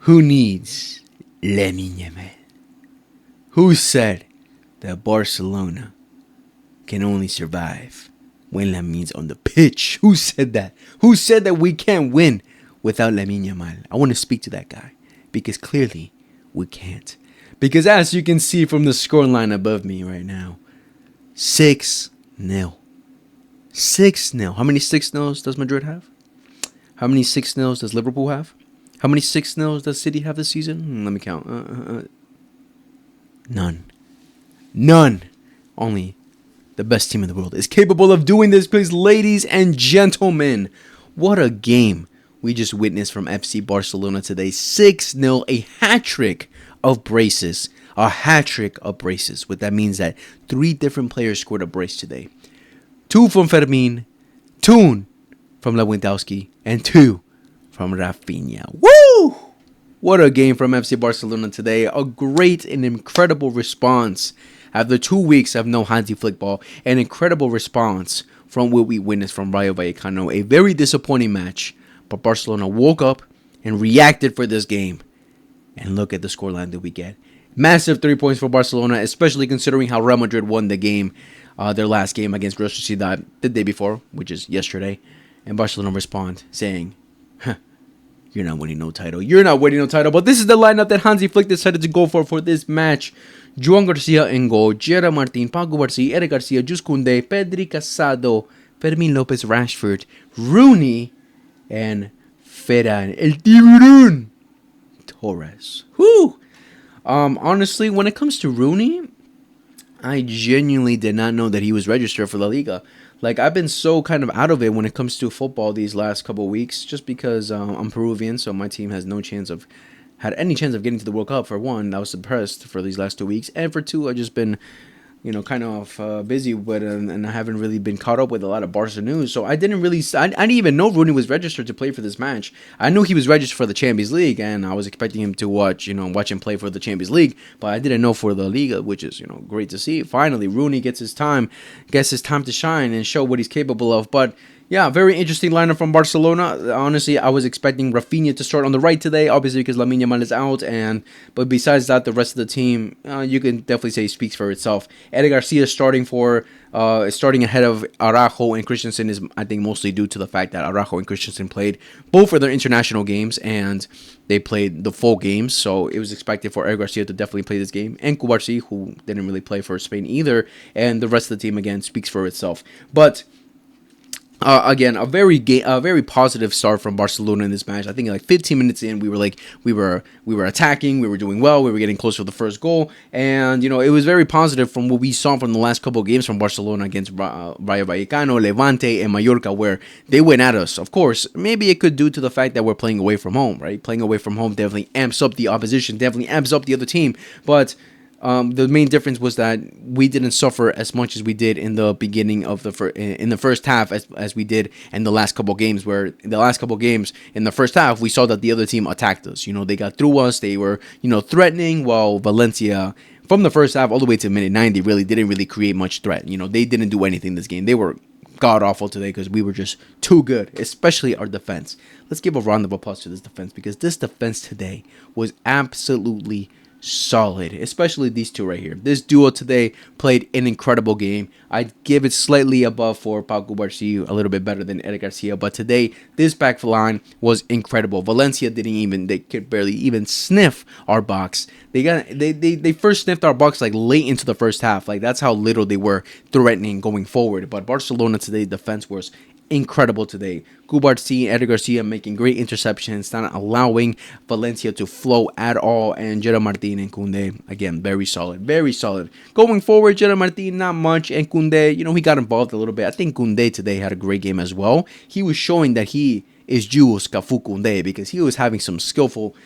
Who needs Lamine Yamal? Who said that Barcelona can only survive when Lamine's on the pitch? Who said that? Who said that we can't win without Lamine Yamal? I want to speak to that guy because clearly we can't. Because as you can see from the scoreline above me right now, 6-0. 6-0. How many 6-0s does Madrid have? How many 6-0s does Liverpool have? How many 6-0s does City have this season? Let me count. None. None. Only the best team in the world is capable of doing this, please, ladies and gentlemen. What a game we just witnessed from FC Barcelona today. 6-0, a hat-trick of braces. A hat-trick of braces. What that means that 3 different players scored a brace today. 2 from FERMIN, 2 from Lewandowski, and 2 from Rafinha. Woo! What a game from FC Barcelona today. A great and incredible response after 2 weeks of no Hansi Flick ball. An incredible response from what we witnessed from Rayo Vallecano. A very disappointing match, but Barcelona woke up and reacted for this game. And look at the scoreline that we get. Massive 3 points for Barcelona, especially considering how Real Madrid won the game, their last game against Real Sociedad the day before, which is yesterday. And Barcelona respond saying, you're not winning no title. You're not winning no title. But this is the lineup that Hansi Flick decided to go for this match. Joan Garcia in goal. Gerard Martin, Paco Barcia, Eric Garcia, Jus Koundé, Pedri Casado, Fermin Lopez Rashford, Rooney, and Ferran El Tiburón Torres. Whew. Honestly, when it comes to Rooney, I genuinely did not know that he was registered for La Liga. Like, I've been so kind of out of it when it comes to football these last couple of weeks, just because I'm Peruvian, so my team has had any chance of getting to the World Cup. For one, I was suppressed for these last 2 weeks, and for two, I've just been, kind of busy with and I haven't really been caught up with a lot of Barca news. So I didn't even know Rooney was registered to play for this match. I knew he was registered for the Champions League, and I was expecting him to watch him play for the Champions League, but I didn't know for the Liga, which is, great to see. Finally, Rooney gets his time to shine and show what he's capable of. But yeah, very interesting lineup from Barcelona. Honestly, I was expecting Rafinha to start on the right today, obviously because Lamine Yamal is out. But besides that, the rest of the team, you can definitely say speaks for itself. Eric Garcia starting ahead of Araujo and Christensen is, I think, mostly due to the fact that Araujo and Christensen played both of their international games and they played the full games. So it was expected for Eric Garcia to definitely play this game, and Cubarsí, who didn't really play for Spain either. And the rest of the team, again, speaks for itself. But again, a very positive start from Barcelona in this match. I think like 15 minutes in, we were attacking, we were doing well, we were getting close to the first goal, and it was very positive from what we saw from the last couple of games from Barcelona against Rayo Vallecano, Levante, and Mallorca, where they went at us. Of course, maybe it could due to the fact that we're playing away from home, right? Playing away from home definitely amps up the opposition, definitely amps up the other team, but the main difference was that we didn't suffer as much as we did in the beginning of in the first half as we did in the last couple games. Where in the last couple games in the first half, we saw that the other team attacked us. They got through us. They were threatening. While Valencia, from the first half all the way to minute 90, really didn't create much threat. They didn't do anything this game. They were god awful today because we were just too good, especially our defense. Let's give a round of applause to this defense, because this defense today was absolutely solid, especially these two right here. This duo today played an incredible game. I'd give it slightly above for Paco Barcia, a little bit better than Eric Garcia, but today this back line was incredible. Valencia they could barely even sniff our box. They first sniffed our box like late into the first half. Like, that's how little they were threatening going forward. But Barcelona today defense was incredible today. Cubarsí, Eric Garcia making great interceptions, not allowing Valencia to flow at all, and Gerard Martin and Koundé, again, very solid, very solid. Going forward, Gerard Martin, not much, and Koundé, he got involved a little bit. I think Koundé today had a great game as well. He was showing that he is Jules Cafu Koundé, because he was having some skillful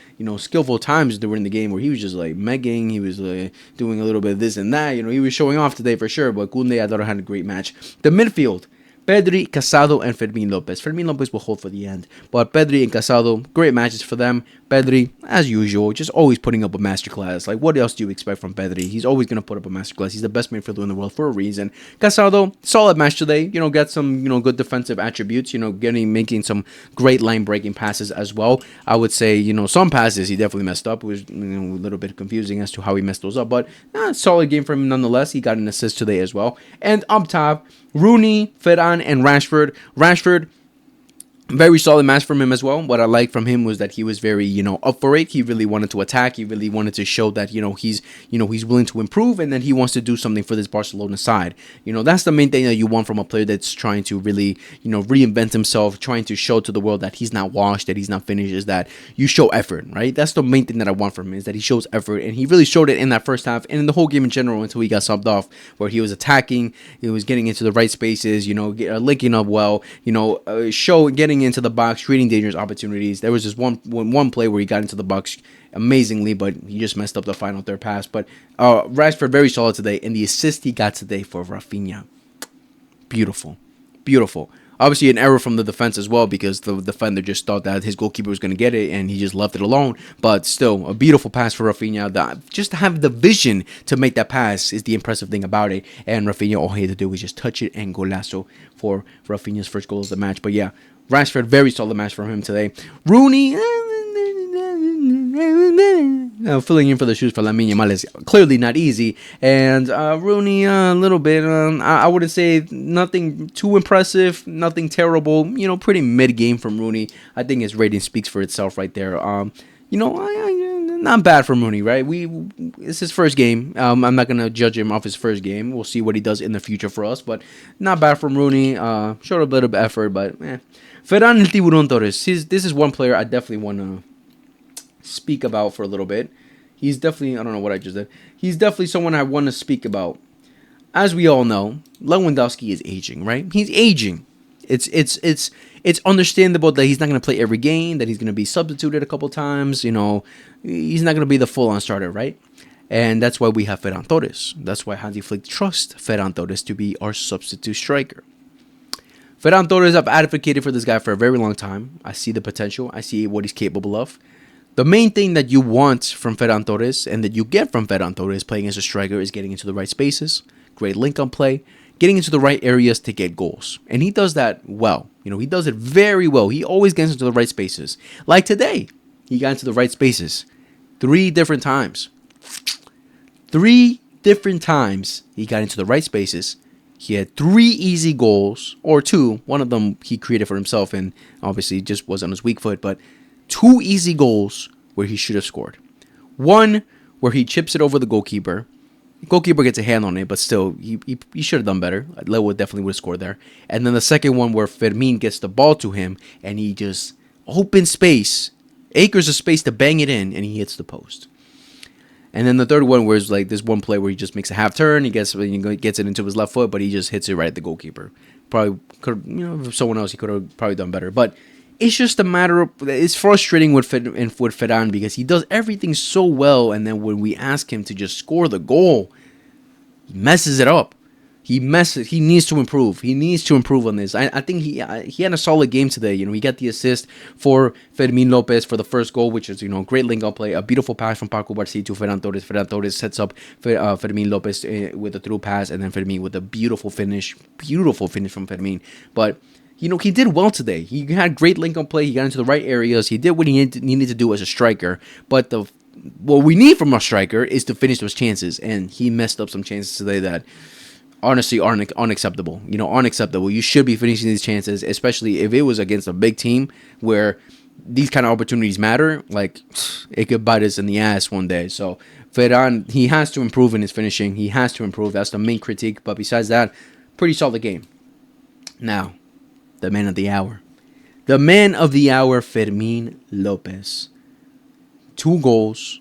times during the game where he was just like megging, he was doing a little bit of this and that. He was showing off today for sure, but Koundé, I thought, had a great match. The midfield, Pedri, Casado, and Fermin Lopez. Fermin Lopez will hold for the end, but Pedri and Casado, great matches for them. Pedri, as usual, just always putting up a masterclass. Like, what else do you expect from Pedri? He's always going to put up a masterclass. He's the best midfielder in the world for a reason. Casado, solid match today. Got some, good defensive attributes. Making some great line-breaking passes as well. I would say, some passes he definitely messed up. It was, a little bit confusing as to how he messed those up. But, solid game for him nonetheless. He got an assist today as well. And up top, Rooney, Ferran, and Rashford. Rashford, very solid match from him as well. What I liked from him was that he was very, up for it. He really wanted to attack. He really wanted to show that, he's willing to improve and that he wants to do something for this Barcelona side. That's the main thing that you want from a player that's trying to really, reinvent himself, trying to show to the world that he's not washed, that he's not finished, is that you show effort, right? That's the main thing that I want from him, is that he shows effort, and he really showed it in that first half and in the whole game in general until he got subbed off, where he was attacking, he was getting into the right spaces, linking up well, getting into the box, creating dangerous opportunities. There was just one play where he got into the box amazingly, but he just messed up the final third pass. But Rashford, very solid today, and the assist he got today for Rafinha, beautiful. Obviously an error from the defense as well, because the defender just thought that his goalkeeper was going to get it and he just left it alone. But still, a beautiful pass for Rafinha. Just to have the vision to make that pass is the impressive thing about it. And Rafinha, all he had to do was just touch it, and golazo for Rafinha's first goal of the match. But yeah, Rashford, very solid match from him today. Rooney, filling in for the shoes for Lamine Yamal is clearly not easy. And Rooney, a little bit, I wouldn't say nothing too impressive, nothing terrible. Pretty mid-game from Rooney. I think his rating speaks for itself right there. Not bad from Rooney, right? It's his first game. I'm not going to judge him off his first game. We'll see what he does in the future for us. But not bad from Rooney. Showed a bit of effort, but Ferran El Tiburón Torres. This is one player I definitely want to speak about for a little bit. He's definitely, I don't know what I just did. He's definitely someone I want to speak about. As we all know, Lewandowski is aging, right? He's aging. It's understandable that he's not going to play every game, that he's going to be substituted a couple times. He's not going to be the full-on starter, right? And that's why we have Ferran Torres. That's why Hansi Flick trusts Ferran Torres to be our substitute striker. Ferran Torres, I've advocated for this guy for a very long time. I see the potential. I see what he's capable of. The main thing that you want from Ferran Torres and that you get from Ferran Torres playing as a striker is getting into the right spaces, great link-up play, getting into the right areas to get goals. And he does that well. He does it very well. He always gets into the right spaces. Like today, he got into the right spaces 3 different times. 3 different times he got into the right spaces. He had 3 easy goals, or 2. One of them he created for himself and obviously just was on his weak foot, but 2 easy goals where he should have scored. One where he chips it over the goalkeeper. The goalkeeper gets a hand on it, but still, he should have done better. Leo definitely would have scored there. And then the second one where Fermin gets the ball to him and he just opens space, acres of space to bang it in, and he hits the post. And then the third one where it's like this one play where he just makes a half turn, he gets it into his left foot, but he just hits it right at the goalkeeper. Probably could, if someone else, he could have probably done better. But it's just a matter of, it's frustrating with Ferran because he does everything so well, and then when we ask him to just score the goal, he messes it up. He needs to improve. He needs to improve on this. I think he had a solid game today. He got the assist for Fermin Lopez for the first goal, which is, great link-up play. A beautiful pass from Paco Barci to Ferran Torres. Ferran Torres sets up Fermin Lopez with a through pass, and then Fermin with a beautiful finish. Beautiful finish from Fermin. But he did well today. He had great link-up play. He got into the right areas. He did what he needed to do as a striker. But what we need from a striker is to finish those chances. And he messed up some chances today that honestly aren't unacceptable. Unacceptable. You should be finishing these chances, especially if it was against a big team where these kind of opportunities matter. Like, it could bite us in the ass one day. So Ferran, he has to improve in his finishing. He has to improve. That's the main critique. But besides that, pretty solid game. Now, the man of the hour. The man of the hour, Fermin Lopez. 2 goals.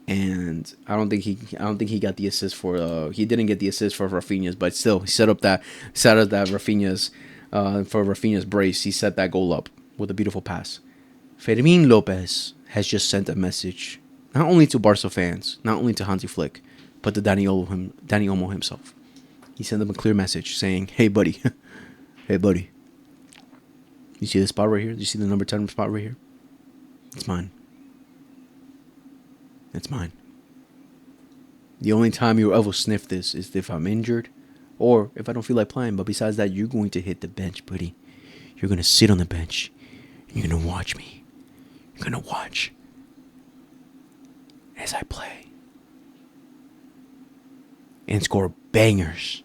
And I don't think he got the assist for he didn't get the assist for Rafinha's, but still he set up that Rafinha's for Rafinha's brace. He set that goal up with a beautiful pass. Fermin Lopez has just sent a message not only to Barca fans, not only to Hansi Flick, but to Dani Olmo himself. He sent them a clear message saying, "Hey buddy, hey buddy, you see this spot right here? Do you see the number 10 spot right here? It's mine. It's mine. The only time you'll ever sniff this is if I'm injured or if I don't feel like playing. But besides that, you're going to hit the bench, buddy. You're going to sit on the bench. And you're going to watch me. You're going to watch as I play. And score bangers.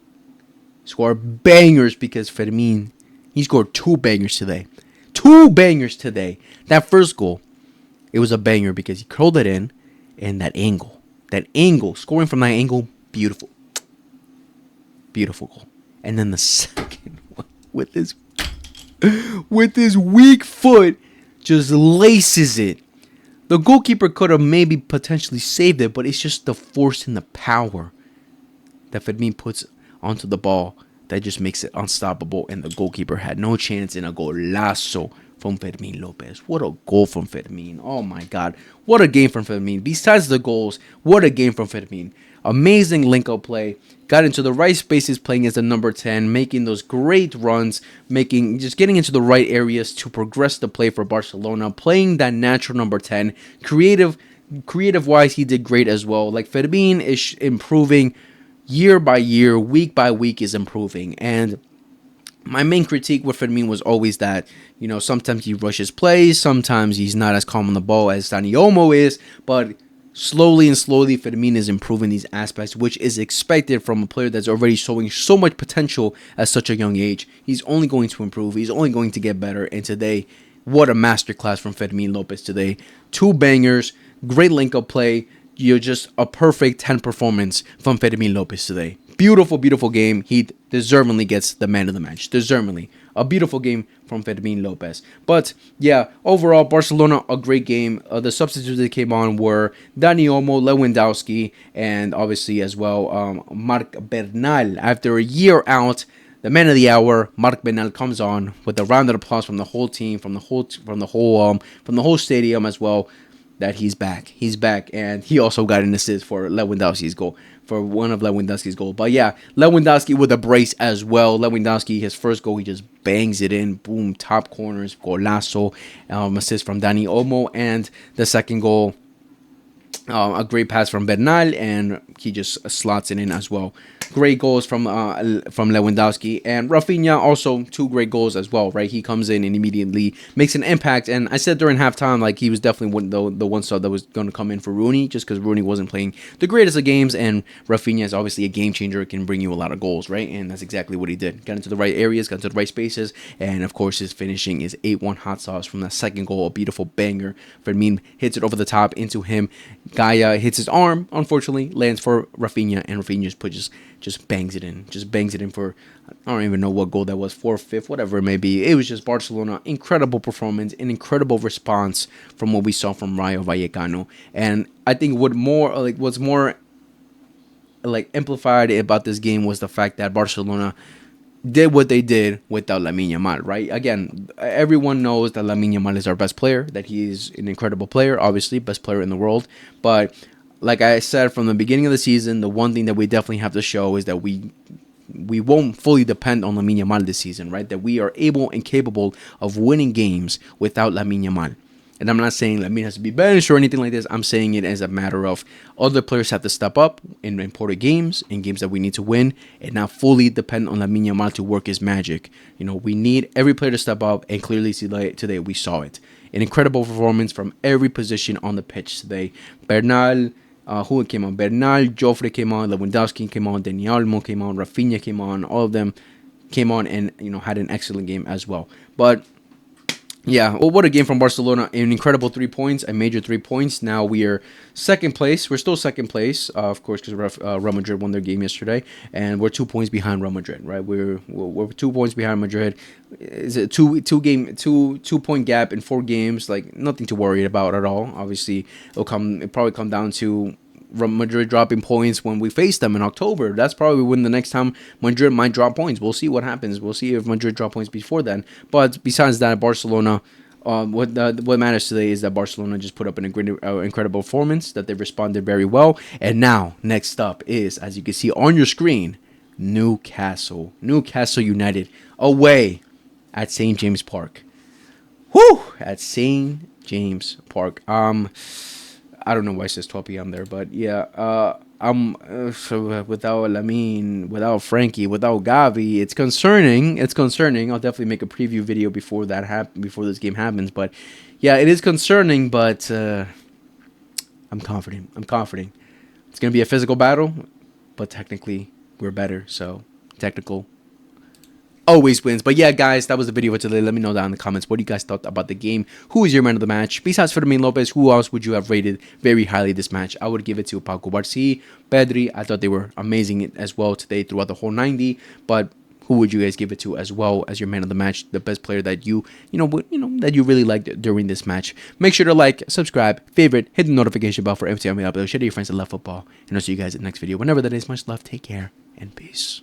Score bangers because Fermin, he scored 2 bangers today. 2 bangers today. That first goal, it was a banger because he curled it in and that angle, scoring from that angle, beautiful. Beautiful goal. And then the second one with his weak foot just laces it. The goalkeeper could have maybe potentially saved it, but it's just the force and the power that Fermin puts onto the ball that just makes it unstoppable, and the goalkeeper had no chance in a golazo from Fermin Lopez. What a goal from Fermin. Oh my God. What a game from Fermin. Besides the goals, what a game from Fermin. Amazing link-up play. Got into the right spaces playing as the number 10, making those great runs, just getting into the right areas to progress the play for Barcelona, playing that natural number 10. Creative-wise, he did great as well. Like, Fermin is improving year by year, week by week is improving. And my main critique with Fermin was always that, sometimes he rushes plays, sometimes he's not as calm on the ball as Dani Olmo is, but slowly and slowly, Fermin is improving these aspects, which is expected from a player that's already showing so much potential at such a young age. He's only going to improve. He's only going to get better. And today, what a masterclass from Fermin Lopez today. 2 bangers, great link-up play. You're just a perfect 10 performance from Fermin Lopez today. Beautiful, beautiful game. He deservingly gets the man of the match. Deservingly. A beautiful game from Fermin Lopez. But, yeah, overall, Barcelona, a great game. The substitutes that came on were Dani Olmo, Lewandowski, and obviously as well, Marc Bernal. After a year out, the man of the hour, Marc Bernal, comes on with a round of applause from the whole team, from the whole stadium as well. That he's back, and he also got an assist for Lewandowski's goal, for one of Lewandowski's goals. But yeah, Lewandowski with a brace as well. Lewandowski, his first goal, he just bangs it in, boom, top corners, golazo, assist from Dani Olmo, and the second goal, a great pass from Bernal, and he just slots it in as well. Great goals from Lewandowski, and Rafinha also 2 great goals as well, right? He comes in and immediately makes an impact, and I said during halftime, like, he was definitely the one star that was going to come in for Rooney, just because Rooney wasn't playing the greatest of games, and Rafinha is obviously a game changer, can bring you a lot of goals, right? And that's exactly what he did. Got into the right areas, got into the right spaces, and of course his finishing is 8-1 hot sauce from that second goal, a beautiful banger. Fermin hits it over the top into him. Gaia hits his arm, unfortunately, lands for Rafinha, and Rafinha just bangs it in for, I don't even know what goal that was, 4th, 5th, whatever it may be. It was just Barcelona, incredible performance, an incredible response from what we saw from Rayo Vallecano. And I think what's more amplified about this game was the fact that Barcelona did what they did without Lamine Yamal, right? Again, everyone knows that Lamine Yamal is our best player, that he is an incredible player, obviously, best player in the world. But like I said from the beginning of the season, the one thing that we definitely have to show is that we won't fully depend on Lamine Yamal this season, right? That we are able and capable of winning games without Lamine Yamal. And I'm not saying Lamine has to be benched or anything like this. I'm saying it as a matter of other players have to step up in important games, in games that we need to win, and not fully depend on Lamine Yamal to work his magic. We need every player to step up, and clearly today we saw it. An incredible performance from every position on the pitch today. Bernal, who came on? Bernal, Youre came on, Lewandowski came on, Dani Olmo came on, Rafinha came on. All of them came on and had an excellent game as well. But yeah, well, what a game from Barcelona. An incredible 3 points, a major 3 points. Now we are second place. We're still second place, of course, because Real Madrid won their game yesterday, and we're 2 points behind Real Madrid, right? We're 2 points behind Madrid. Is it two point gap in 4 games? Like, nothing to worry about at all. Obviously, it'll probably come down to Madrid dropping points when we face them in October. That's probably when the next time Madrid might drop points. We'll see what happens. We'll see if Madrid drop points before then. But besides that, Barcelona, what matters today is that Barcelona just put up an incredible performance, that they responded very well. And now, next up is, as you can see on your screen, Newcastle United away at St. James Park. Woo! At St. James Park. I don't know why it says 12 p.m. there, but yeah. Without Lamine, without Frankie, without Gavi, it's concerning. It's concerning. I'll definitely make a preview video before before this game happens. But yeah, it is concerning. But I'm confident. I'm confident. It's gonna be a physical battle, but technically we're better. So technical always wins. But yeah, guys, that was the video for today. Let me know down in the comments what you guys thought about the game. Who is your man of the match? Besides Fermin Lopez, who else would you have rated very highly this match? I would give it to Pau Cubarsí, Pedri. I thought they were amazing as well today throughout the whole 90. But who would you guys give it to as well as your man of the match, the best player that you that you really liked during this match? Make sure to like, subscribe, favorite, hit the notification bell for every time we upload. Share to your friends that love football, and I'll see you guys in the next video. Whenever that is, much love, take care, and peace.